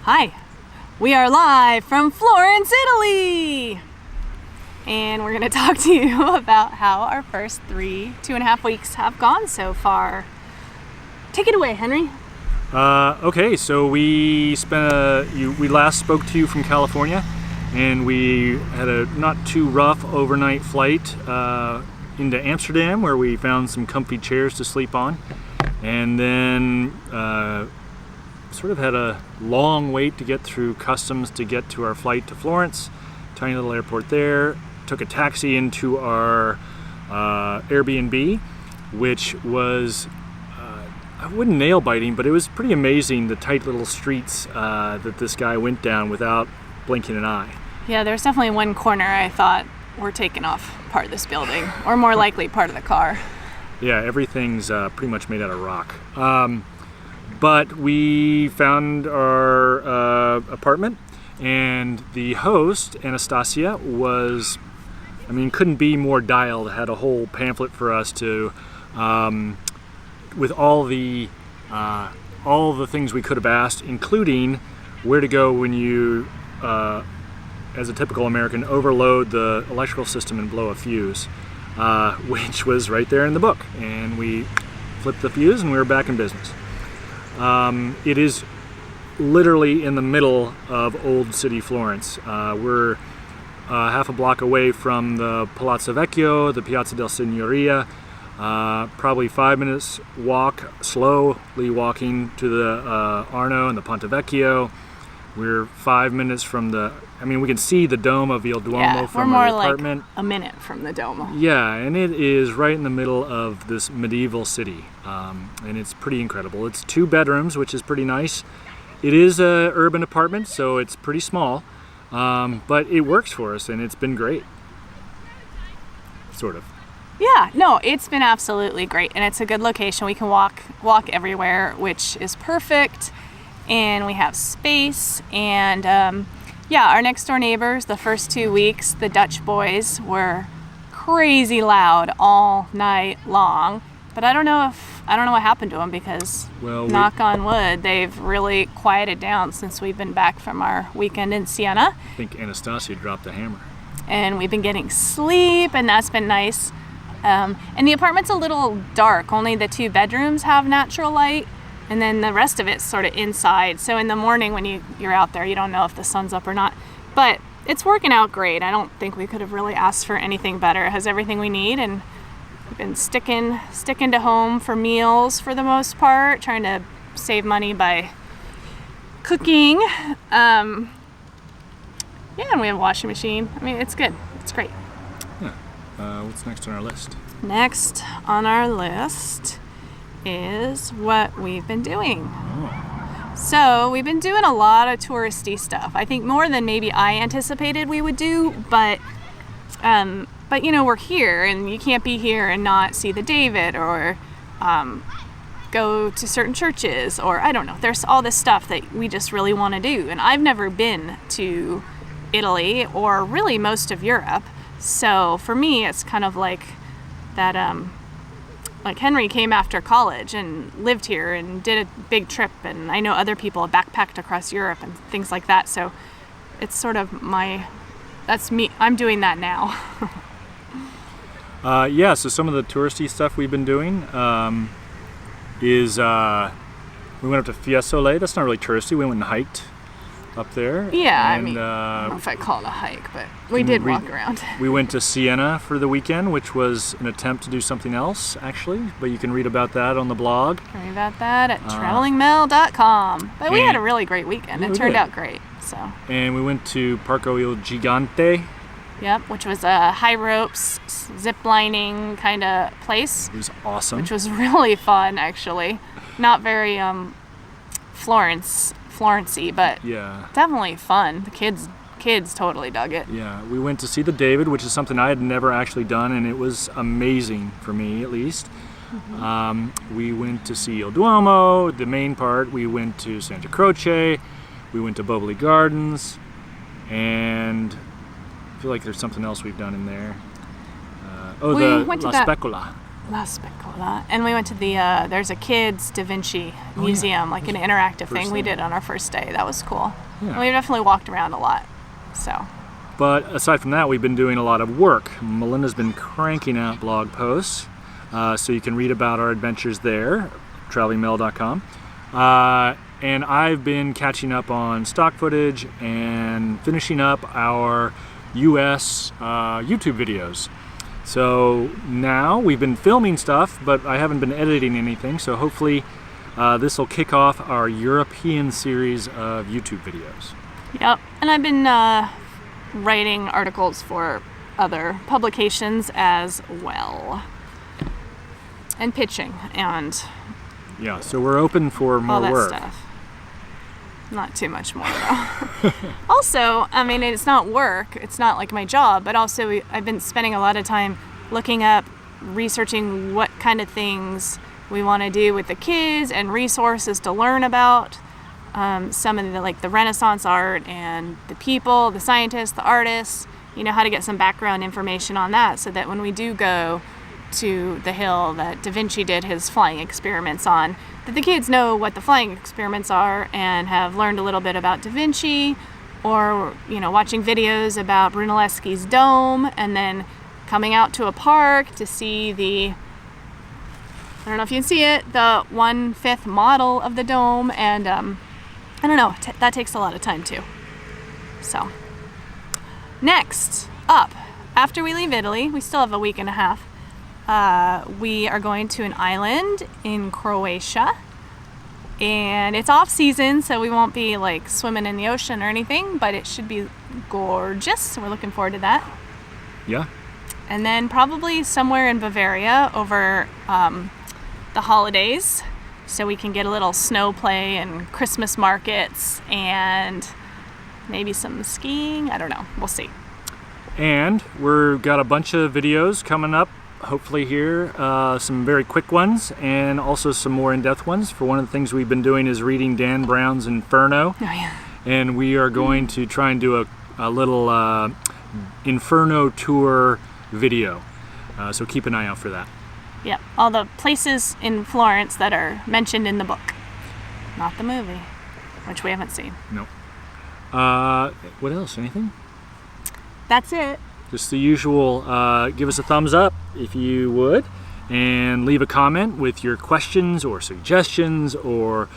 Hi, we are live from Florence, Italy, and we're going to talk to you about how our first 2.5 weeks have gone so far. Take it away, Henry. Okay, so we we last spoke to you from California, and we had a not too rough overnight flight into Amsterdam, where we found some comfy chairs to sleep on, and then sort of had a long wait to get through customs to get to our flight to Florence. Tiny little airport there. Took a taxi into our Airbnb, which was I wouldn't nail biting, but it was pretty amazing, the tight little streets that this guy went down without blinking an eye. Yeah, there's definitely one corner I thought we're taking off part of this building, or more likely part of the car. Yeah, everything's pretty much made out of rock. But we found our apartment, and the host, Anastasia, couldn't be more dialed, had a whole pamphlet for us to, with all the things we could have asked, including where to go when you, as a typical American, overload the electrical system and blow a fuse, which was right there in the book. And we flipped the fuse and we were back in business. It is literally in the middle of Old City Florence. We're half a block away from the Palazzo Vecchio, the Piazza del Signoria, probably 5 minutes walk, slowly walking to the Arno and the Ponte Vecchio. We're 5 minutes from we can see the dome of Il Duomo from our apartment. Like a minute from the Duomo. Yeah, and it is right in the middle of this medieval city, and it's pretty incredible. It's 2 bedrooms, which is pretty nice. It is an urban apartment, so it's pretty small, but it works for us, and it's been great. Sort of. Yeah, no, it's been absolutely great, and it's a good location. We can walk everywhere, which is perfect, and we have space, and our next door neighbors, the first 2 weeks, the Dutch boys, were crazy loud all night long, but I don't know what happened to them, because knock on wood, they've really quieted down since we've been back from our weekend in Siena. I think Anastasia dropped the hammer. And we've been getting sleep, and that's been nice. And the apartment's a little dark. Only the 2 bedrooms have natural light, and then the rest of it's sort of inside. So in the morning when you're out there, you don't know if the sun's up or not. But it's working out great. I don't think we could have really asked for anything better. It has everything we need, and we've been sticking to home for meals for the most part, trying to save money by cooking. And we have a washing machine. It's good. It's great. Yeah. What's next on our list? Next on our list is what we've been doing. Oh. So we've been doing a lot of touristy stuff. I think more than maybe I anticipated we would do, but we're here, and you can't be here and not see the David, or go to certain churches, or I don't know. There's all this stuff that we just really want to do, and I've never been to Italy or really most of Europe. So for me, it's kind of like that, like Henry came after college and lived here and did a big trip, and I know other people have backpacked across Europe and things like that. So it's sort of that's me. I'm doing that now. So some of the touristy stuff we've been doing is we went up to Fiesole. That's not really touristy. We went and hiked up there. Yeah, and, I don't know if I call it a hike, but we did walk around. We went to Siena for the weekend, which was an attempt to do something else, actually. But you can read about that on the blog. Read about that at TravelingMel.com. But we had a really great weekend. It turned out great. So. And we went to Parco Il Gigante. Yep, which was a high ropes, zip lining kind of place. It was awesome. Which was really fun, actually. Not very Florence-y, but yeah, definitely fun. The kids totally dug it. Yeah, we went to see the David, which is something I had never actually done, and it was amazing for me, at least. We went to see Il Duomo, the main part. We went to Santa Croce. We went to Boboli Gardens, and I feel like there's something else we've done in there. We went to La that- Specola. La Specola. And we went to the, there's a kids Da Vinci museum, like an interactive thing we did on our first day. That was cool. Yeah. And we definitely walked around a lot. So, But aside from that, we've been doing a lot of work. Melinda's been cranking out blog posts, so you can read about our adventures there, TravelingMel.com. And I've been catching up on stock footage and finishing up our US YouTube videos. So now we've been filming stuff, but I haven't been editing anything, so hopefully this will kick off our European series of YouTube videos. yep. And I've been writing articles for other publications as well. And pitching and Yeah, so we're open for more all that work. stuff. Not too much more though. Also, I mean, it's not work. It's not like my job, but also I've been spending a lot of time looking up, researching what kind of things we want to do with the kids and resources to learn about some of the Renaissance art and the people, the scientists, the artists, how to get some background information on that so that when we do go to the hill that Da Vinci did his flying experiments on, that the kids know what the flying experiments are and have learned a little bit about Da Vinci, or watching videos about Brunelleschi's dome, and then coming out to a park to see I don't know if you can see it, the 1/5 model of the dome, and I don't know, that takes a lot of time too. So next up, after we leave Italy, we still have a week and a half. We are going to an island in Croatia, and it's off season, so we won't be like swimming in the ocean or anything, but it should be gorgeous, so we're looking forward to that. Yeah. And then probably somewhere in Bavaria over the holidays, so we can get a little snow play and Christmas markets and maybe some skiing. I don't know, we'll see. And we've got a bunch of videos coming up, hopefully here, some very quick ones and also some more in-depth ones. For one of the things we've been doing is reading Dan Brown's Inferno. Oh yeah. And we are going to try and do a little Inferno tour video. So keep an eye out for that. Yep, all the places in Florence that are mentioned in the book, not the movie, which we haven't seen. No. What else? Anything? That's it. Just the usual, give us a thumbs up if you would, and leave a comment with your questions or suggestions or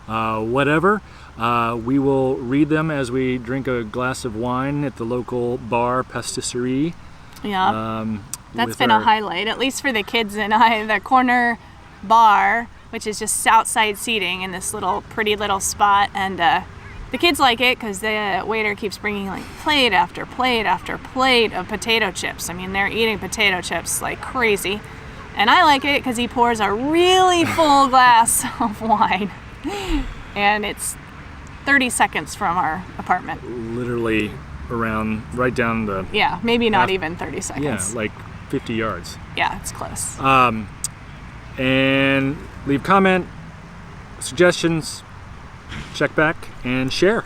whatever. We will read them as we drink a glass of wine at the local bar, Pastisserie. Yeah, that's been a highlight, at least for the kids and I. The corner bar, which is just outside seating in this pretty little spot, and the kids like it because the waiter keeps bringing like plate after plate after plate of potato chips. I mean, they're eating potato chips like crazy. And I like it because he pours a really full glass of wine. And it's 30 seconds from our apartment. Literally around, right down the... Yeah, maybe not even 30 seconds. Yeah, like 50 yards. Yeah, it's close. And leave comment, suggestions, check back, and share.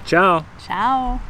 Ciao. Ciao.